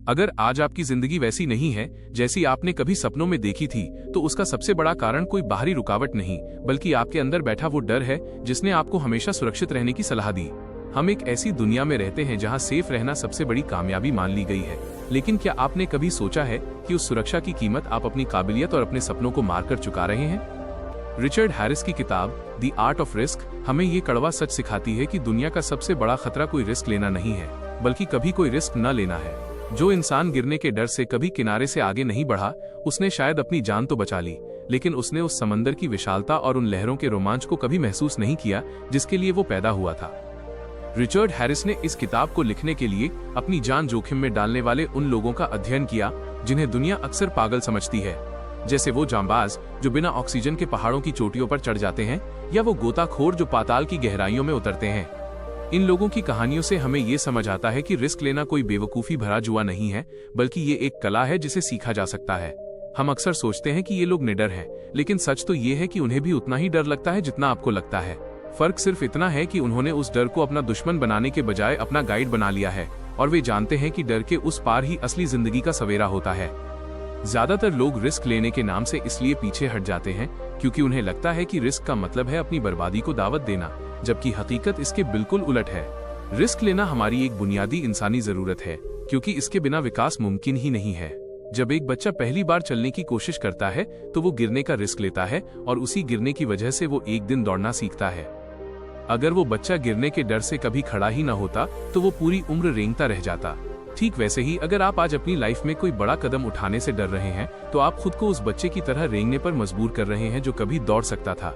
अगर आज आपकी जिंदगी वैसी नहीं है जैसी आपने कभी सपनों में देखी थी, तो उसका सबसे बड़ा कारण कोई बाहरी रुकावट नहीं, बल्कि आपके अंदर बैठा वो डर है जिसने आपको हमेशा सुरक्षित रहने की सलाह दी। हम एक ऐसी दुनिया में रहते हैं जहां सेफ रहना सबसे बड़ी कामयाबी मान ली गई है, लेकिन क्या आपने कभी सोचा है कि उस सुरक्षा की कीमत आप अपनी काबिलियत और अपने सपनों को मारकर चुका रहे हैं? रिचर्ड हैरिस की किताब द आर्ट ऑफ रिस्क हमें ये कड़वा सच सिखाती है कि दुनिया का सबसे बड़ा खतरा कोई रिस्क लेना नहीं है, बल्कि कभी कोई रिस्क न लेना है। जो इंसान गिरने के डर से कभी किनारे से आगे नहीं बढ़ा, उसने शायद अपनी जान तो बचा ली, लेकिन उसने उस समंदर की विशालता और उन लहरों के रोमांच को कभी महसूस नहीं किया जिसके लिए वो पैदा हुआ था। रिचर्ड हैरिस ने इस किताब को लिखने के लिए अपनी जान जोखिम में डालने वाले उन लोगों का अध्ययन किया जिन्हें दुनिया अक्सर पागल समझती है, जैसे वो जांबाज जो बिना ऑक्सीजन के पहाड़ों की चोटियों पर चढ़ जाते हैं, या वो गोताखोर जो पाताल की गहराइयों में उतरते हैं। इन लोगों की कहानियों से हमें ये समझ आता है कि रिस्क लेना कोई बेवकूफी भरा जुआ नहीं है, बल्कि ये एक कला है जिसे सीखा जा सकता है। हम अक्सर सोचते हैं कि ये लोग निडर हैं, लेकिन सच तो ये है कि उन्हें भी उतना ही डर लगता है जितना आपको लगता है। फर्क सिर्फ इतना है कि उन्होंने उस डर को अपना दुश्मन बनाने के बजाय अपना गाइड बना लिया है, और वे जानते हैं कि डर के उस पार ही असली जिंदगी का सवेरा होता है। ज्यादातर लोग रिस्क लेने के नाम से इसलिए पीछे हट जाते हैं क्योंकि उन्हें लगता है कि रिस्क का मतलब है अपनी बर्बादी को दावत देना, जबकि हकीकत इसके बिल्कुल उलट है। रिस्क लेना हमारी एक बुनियादी इंसानी जरूरत है, क्योंकि इसके बिना विकास मुमकिन ही नहीं है। जब एक बच्चा पहली बार चलने की कोशिश करता है तो वो गिरने का रिस्क लेता है, और उसी गिरने की वजह से वो एक दिन दौड़ना सीखता है। अगर वो बच्चा गिरने के डर से कभी खड़ा ही न होता तो वो पूरी उम्र रेंगता रह जाता। ठीक वैसे ही अगर आप आज अपनी लाइफ में कोई बड़ा कदम उठाने से डर रहे हैं, तो आप खुद को उस बच्चे की तरह रेंगने पर मजबूर कर रहे हैं जो कभी दौड़ सकता था।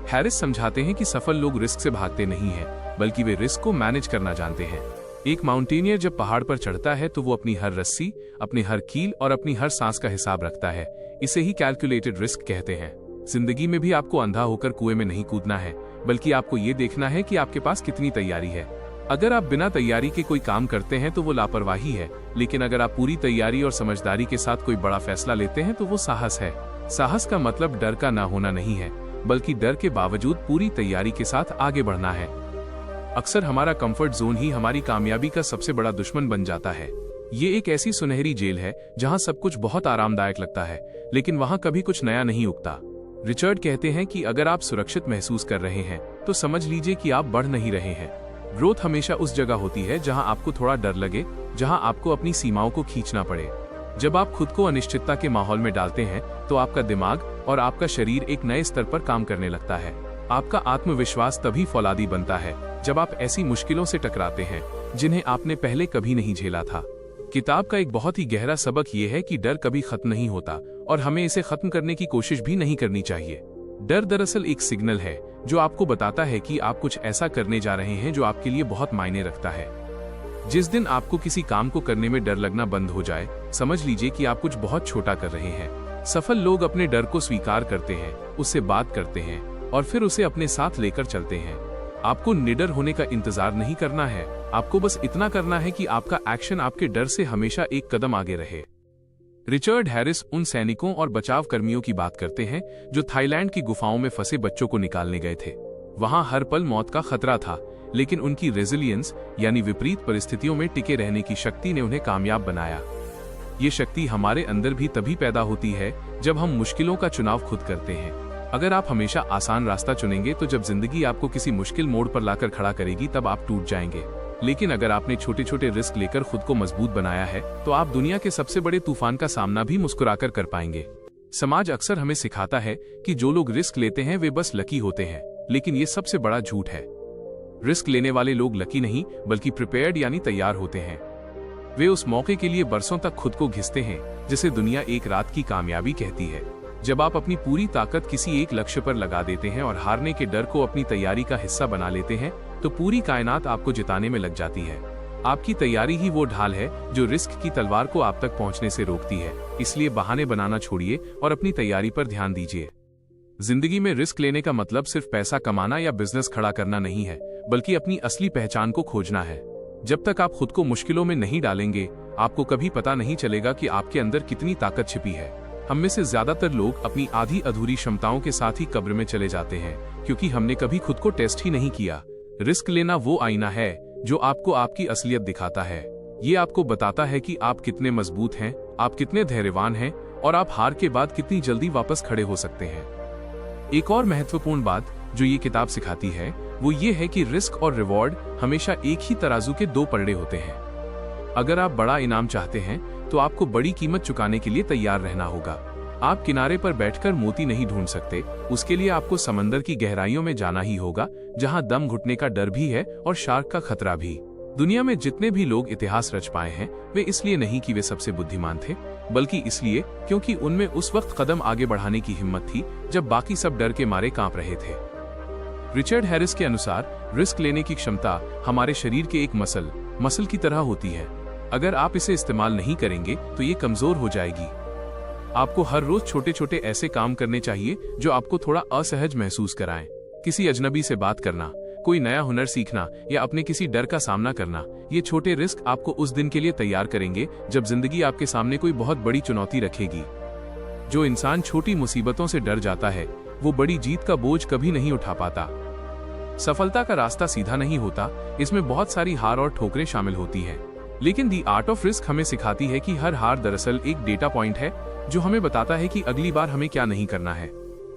हैरिस समझाते हैं कि सफल लोग रिस्क से भागते नहीं हैं, बल्कि वे रिस्क को मैनेज करना जानते हैं। एक माउंटेनियर जब पहाड़ पर चढ़ता है तो वो अपनी हर रस्सी, अपनी हर कील और अपनी हर सांस का हिसाब रखता है। इसे ही कैलकुलेटेड रिस्क कहते हैं। जिंदगी में भी आपको अंधा होकर कुएं में नहीं कूदना है, बल्कि आपको ये देखना है कि आपके पास कितनी तैयारी है। अगर आप बिना तैयारी के कोई काम करते हैं तो वो लापरवाही है, लेकिन अगर आप पूरी तैयारी और समझदारी के साथ कोई बड़ा फैसला लेते हैं तो वो साहस है। साहस का मतलब डर का ना होना नहीं है, बल्कि डर के बावजूद पूरी तैयारी के साथ आगे बढ़ना है। अक्सर हमारा कंफर्ट जोन ही हमारी कामयाबी का सबसे बड़ा दुश्मन बन जाता है। ये एक ऐसी सुनहरी जेल है जहां सब कुछ बहुत आरामदायक लगता है, लेकिन वहां कभी कुछ नया नहीं उगता। रिचर्ड कहते हैं कि अगर आप सुरक्षित महसूस कर रहे हैं तो समझ लीजिए कि आप बढ़ नहीं रहे हैं। ग्रोथ हमेशा उस जगह होती है जहां आपको थोड़ा डर लगे, जहां आपको अपनी सीमाओं को खींचना पड़े। जब आप खुद को अनिश्चितता के माहौल में डालते हैं तो आपका दिमाग और आपका शरीर एक नए स्तर पर काम करने लगता है। आपका आत्मविश्वास तभी फौलादी बनता है जब आप ऐसी मुश्किलों से टकराते हैं जिन्हें आपने पहले कभी नहीं झेला था। किताब का एक बहुत ही गहरा सबक ये है कि डर कभी खत्म नहीं होता, और हमें इसे खत्म करने की कोशिश भी नहीं करनी चाहिए। डर दरअसल एक सिग्नल है जो आपको बताता है कि आप कुछ ऐसा करने जा रहे हैं जो आपके लिए बहुत मायने रखता है। जिस दिन आपको किसी काम को करने में डर लगना बंद हो जाए, समझ लीजिए कि आप कुछ बहुत छोटा कर रहे हैं। सफल लोग अपने डर को स्वीकार करते हैं, उससे बात करते हैं और फिर उसे अपने साथ लेकर चलते हैं। आपको निडर होने का इंतजार नहीं करना है, आपको बस इतना करना है कि आपका एक्शन आपके डर से हमेशा एक कदम आगे रहे। रिचर्ड हैरिस उन सैनिकों और बचाव कर्मियों की बात करते हैं जो थाईलैंड की गुफाओं में फंसे बच्चों को निकालने गए थे। वहां हर पल मौत का खतरा था, लेकिन उनकी रेजिलियंस यानी विपरीत परिस्थितियों में टिके रहने की शक्ति ने उन्हें कामयाब बनाया। ये शक्ति हमारे अंदर भी तभी पैदा होती है जब हम मुश्किलों का चुनाव खुद करते हैं। अगर आप हमेशा आसान रास्ता चुनेंगे तो जब जिंदगी आपको किसी मुश्किल मोड़ पर लाकर खड़ा करेगी तब आप टूट जाएंगे। लेकिन अगर आपने छोटे छोटे रिस्क लेकर खुद को मजबूत बनाया है तो आप दुनिया के सबसे बड़े तूफान का सामना भी मुस्कुराकर कर पाएंगे। समाज अक्सर हमें सिखाता है कि जो लोग रिस्क लेते हैं वे बस लकी होते हैं, लेकिन ये सबसे बड़ा झूठ है। रिस्क लेने वाले लोग लकी नहीं बल्कि प्रिपेयर्ड यानी तैयार होते हैं। वे उस मौके के लिए बरसों तक खुद को घिसते हैं जिसे दुनिया एक रात की कामयाबी कहती है। जब आप अपनी पूरी ताकत किसी एक लक्ष्य पर लगा देते हैं और हारने के डर को अपनी तैयारी का हिस्सा बना लेते हैं तो पूरी कायनात आपको जिताने में लग जाती है। आपकी तैयारी ही वो ढाल है जो रिस्क की तलवार को आप तक पहुंचने से रोकती है। इसलिए बहाने बनाना छोड़िए और अपनी तैयारी पर ध्यान दीजिए। जिंदगी में रिस्क लेने का मतलब सिर्फ पैसा कमाना या बिजनेस खड़ा करना नहीं है, बल्कि अपनी असली पहचान को खोजना है। जब तक आप खुद को मुश्किलों में नहीं डालेंगे, आपको कभी पता नहीं चलेगा कि आपके अंदर कितनी ताकत छिपी है। हम में से ज्यादातर लोग अपनी आधी अधूरी क्षमताओं के साथ ही कब्र में चले जाते हैं, क्योंकि हमने कभी खुद को टेस्ट ही नहीं किया। रिस्क लेना वो आईना है जो आपको आपकी असलियत दिखाता है। ये आपको बताता है कि आप कितने मजबूत हैं, आप कितने धैर्यवान हैं और आप हार के बाद कितनी जल्दी वापस खड़े हो सकते हैं। एक और महत्वपूर्ण बात जो ये किताब सिखाती है वो ये है कि रिस्क और रिवॉर्ड हमेशा एक ही तराजू के दो पलड़े होते हैं। अगर आप बड़ा इनाम चाहते हैं तो आपको बड़ी कीमत चुकाने के लिए तैयार रहना होगा। आप किनारे पर बैठकर मोती नहीं ढूंढ सकते, उसके लिए आपको समंदर की गहराइयों में जाना ही होगा, जहां दम घुटने का डर भी है और शार्क का खतरा भी। दुनिया में जितने भी लोग इतिहास रच पाए हैं वे इसलिए नहीं कि वे सबसे बुद्धिमान थे, बल्कि इसलिए क्योंकि उनमें उस वक्त कदम आगे बढ़ाने की हिम्मत थी जब बाकी सब डर के मारे कांप रहे थे। रिचर्ड हैरिस के अनुसार रिस्क लेने की क्षमता हमारे शरीर के एक मसल की तरह होती है। अगर आप इसे इस्तेमाल नहीं करेंगे तो ये कमजोर हो जाएगी। आपको हर रोज छोटे छोटे ऐसे काम करने चाहिए जो आपको थोड़ा असहज महसूस कराएं। किसी अजनबी से बात करना, कोई नया हुनर सीखना या अपने किसी डर का सामना करना। ये छोटे रिस्क आपको उस दिन के लिए तैयार करेंगे जब जिंदगी आपके सामने कोई बहुत बड़ी चुनौती रखेगी। जो इंसान छोटी मुसीबतों से डर जाता है वो बड़ी जीत का बोझ कभी नहीं उठा पाता। सफलता का रास्ता सीधा नहीं होता, इसमें बहुत सारी हार और ठोकरें शामिल होती हैं। लेकिन दी आर्ट ऑफ रिस्क हमें सिखाती है कि हर हार दरअसल एक डेटा पॉइंट है जो हमें बताता है कि अगली बार हमें क्या नहीं करना है।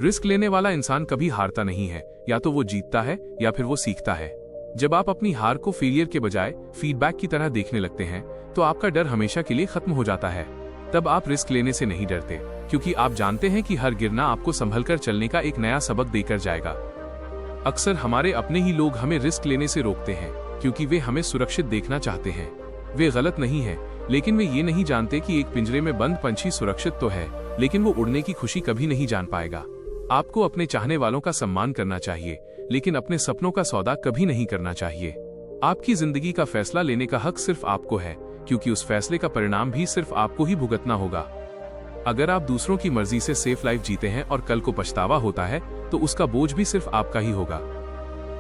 रिस्क लेने वाला इंसान कभी हारता नहीं है, या तो वो जीतता है या फिर वो सीखता है। जब आप अपनी हार को फेलियर के बजाय फीडबैक की तरह देखने लगते हैं तो आपका डर हमेशा के लिए खत्म हो जाता है। तब आप रिस्क लेने से नहीं डरते, क्योंकि आप जानते हैं कि हर गिरना आपको संभलकर चलने का एक नया सबक देकर जाएगा। अक्सर हमारे अपने ही लोग हमें रिस्क लेने से रोकते हैं क्योंकि वे हमें सुरक्षित देखना चाहते हैं। वे गलत नहीं है, लेकिन वे ये नहीं जानते कि एक पिंजरे में बंद पंछी सुरक्षित तो है, लेकिन वो उड़ने की खुशी कभी नहीं जान पाएगा। आपको अपने चाहने वालों का सम्मान करना चाहिए, लेकिन अपने सपनों का सौदा कभी नहीं करना चाहिए। आपकी जिंदगी का फैसला लेने का हक सिर्फ आपको है, क्योंकि उस फैसले का परिणाम भी सिर्फ आपको ही भुगतना होगा। अगर आप दूसरों की मर्जी से सेफ लाइफ जीते हैं और कल को पछतावा होता है तो उसका बोझ भी सिर्फ आपका ही होगा।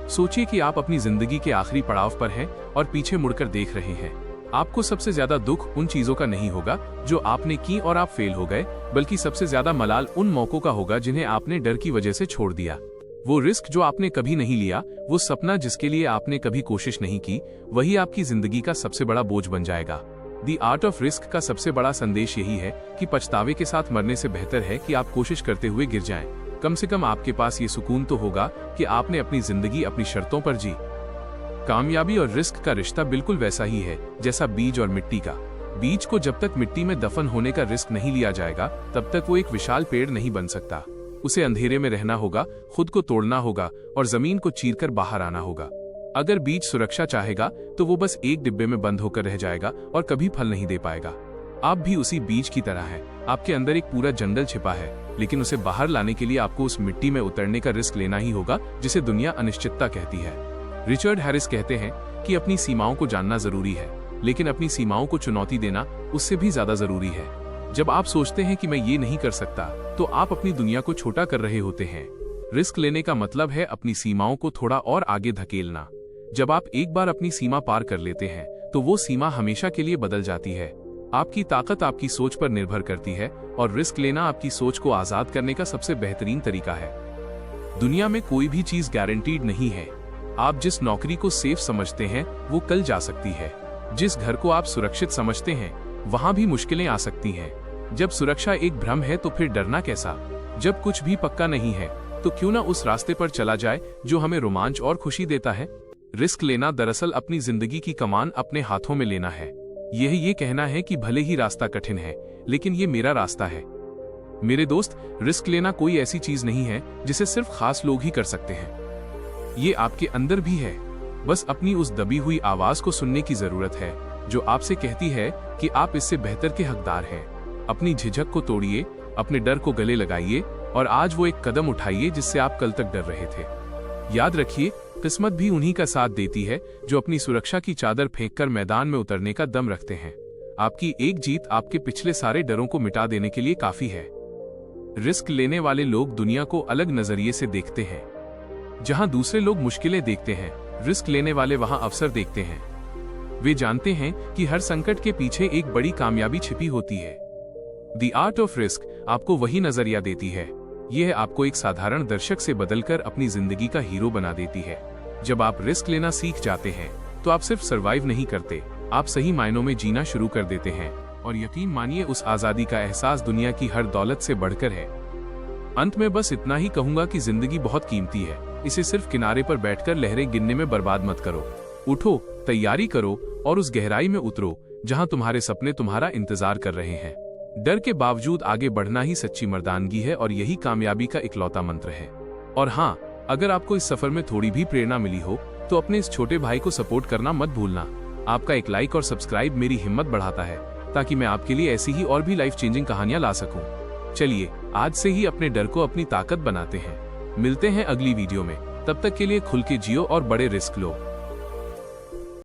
सोचिए कि आप अपनी जिंदगी के आखिरी पड़ाव पर हैं और पीछे मुड़कर देख रहे हैं। आपको सबसे ज्यादा दुख उन चीजों का नहीं होगा जो आपने की और आप फेल हो गए, बल्कि सबसे ज्यादा मलाल उन मौकों का होगा जिन्हें आपने डर की वजह से छोड़ दिया। वो रिस्क जो आपने कभी नहीं लिया, वो सपना जिसके लिए आपने कभी कोशिश नहीं की, वही आपकी जिंदगी का सबसे बड़ा बोझ बन जाएगा। दी आर्ट ऑफ रिस्क का सबसे बड़ा संदेश यही है कि पछतावे के साथ मरने से बेहतर है कि आप कोशिश करते हुए गिर जाएं। कम से कम आपके पास ये सुकून तो होगा कि आपने अपनी जिंदगी अपनी शर्तों पर जी। कामयाबी और रिस्क का रिश्ता बिल्कुल वैसा ही है जैसा बीज और मिट्टी का। बीज को जब तक मिट्टी में दफन होने का रिस्क नहीं लिया जाएगा तब तक वो एक विशाल पेड़ नहीं बन सकता। उसे अंधेरे में रहना होगा, खुद को तोड़ना होगा और जमीन को चीरकर बाहर आना होगा। अगर बीज सुरक्षा चाहेगा तो वो बस एक डिब्बे में बंद होकर रह जाएगा और कभी फल नहीं दे पाएगा। आप भी उसी बीज की तरह हैं। आपके अंदर एक पूरा जंगल छिपा है, लेकिन उसे बाहर लाने के लिए आपको उस मिट्टी में उतरने का रिस्क लेना ही होगा जिसे दुनिया अनिश्चितता कहती है। रिचर्ड हैरिस कहते हैं कि अपनी सीमाओं को जानना जरूरी है, लेकिन अपनी सीमाओं को चुनौती देना उससे भी ज्यादा जरूरी है। जब आप सोचते हैं कि मैं ये नहीं कर सकता, तो आप अपनी दुनिया को छोटा कर रहे होते हैं। रिस्क लेने का मतलब है अपनी सीमाओं को थोड़ा और आगे धकेलना। जब आप एक बार अपनी सीमा पार कर लेते हैं तो वो सीमा हमेशा के लिए बदल जाती है। आपकी ताकत आपकी सोच पर निर्भर करती है और रिस्क लेना आपकी सोच को आजाद करने का सबसे बेहतरीन तरीका है। दुनिया में कोई भी चीज गारंटीड नहीं है। आप जिस नौकरी को सेफ समझते हैं वो कल जा सकती है। जिस घर को आप सुरक्षित समझते हैं वहां भी मुश्किलें आ सकती हैं। जब सुरक्षा एक भ्रम है तो फिर डरना कैसा? जब कुछ भी पक्का नहीं है तो क्यों ना उस रास्ते पर चला जाए जो हमें रोमांच और खुशी देता है। रिस्क लेना दरअसल अपनी जिंदगी की कमान अपने हाथों में लेना है। यह ये कहना है कि भले ही रास्ता कठिन है, लेकिन ये मेरा रास्ता है। मेरे दोस्त, रिस्क लेना कोई ऐसी चीज नहीं है जिसे सिर्फ खास लोग ही कर सकते हैं। ये आपके अंदर भी है। बस अपनी उस दबी हुई आवाज को सुनने की जरूरत है जो आपसे कहती है कि आप इससे बेहतर के हकदार हैं। अपनी झिझक को तोड़िए, अपने डर को गले लगाइए और आज वो एक कदम उठाइए जिससे आप कल तक डर रहे थे। याद रखिए, किस्मत भी उन्हीं का साथ देती है जो अपनी सुरक्षा की चादर फेंककर मैदान में उतरने का दम रखते हैं। आपकी एक जीत आपके पिछले सारे डरों को मिटा देने के लिए काफी है। रिस्क लेने वाले लोग दुनिया को अलग नजरिए से देखते हैं। जहां दूसरे लोग मुश्किलें देखते हैं, रिस्क लेने वाले वहां अवसर देखते हैं। वे जानते हैं कि हर संकट के पीछे एक बड़ी कामयाबी छिपी होती है। द आर्ट ऑफ रिस्क आपको वही नजरिया देती है। यह आपको एक साधारण दर्शक से बदलकर अपनी जिंदगी का हीरो बना देती है। जब आप रिस्क लेना सीख जाते हैं तो आप सिर्फ सर्वाइव नहीं करते, आप सही मायनों में जीना शुरू कर देते हैं और यकीन मानिए उस आजादी का एहसास दुनिया की हर दौलत से बढ़कर है। अंत में बस इतना ही कहूंगा कि जिंदगी बहुत कीमती है, इसे सिर्फ किनारे पर बैठकर लहरें गिनने में बर्बाद मत करो। उठो, तैयारी करो और उस गहराई में उतरो जहां तुम्हारे सपने तुम्हारा इंतजार कर रहे हैं। डर के बावजूद आगे बढ़ना ही सच्ची मर्दानगी है और यही कामयाबी का इकलौता मंत्र है। और हाँ, अगर आपको इस सफर में थोड़ी भी प्रेरणा मिली हो तो अपने इस छोटे भाई को सपोर्ट करना मत भूलना। आपका एक लाइक और सब्सक्राइब मेरी हिम्मत बढ़ाता है ताकि मैं आपके लिए ऐसी ही और भी लाइफ चेंजिंग कहानियां ला सकूं। चलिए आज से ही अपने डर को अपनी ताकत बनाते हैं। मिलते हैं अगली वीडियो में, तब तक के लिए खुल के जियो और बड़े रिस्क लो।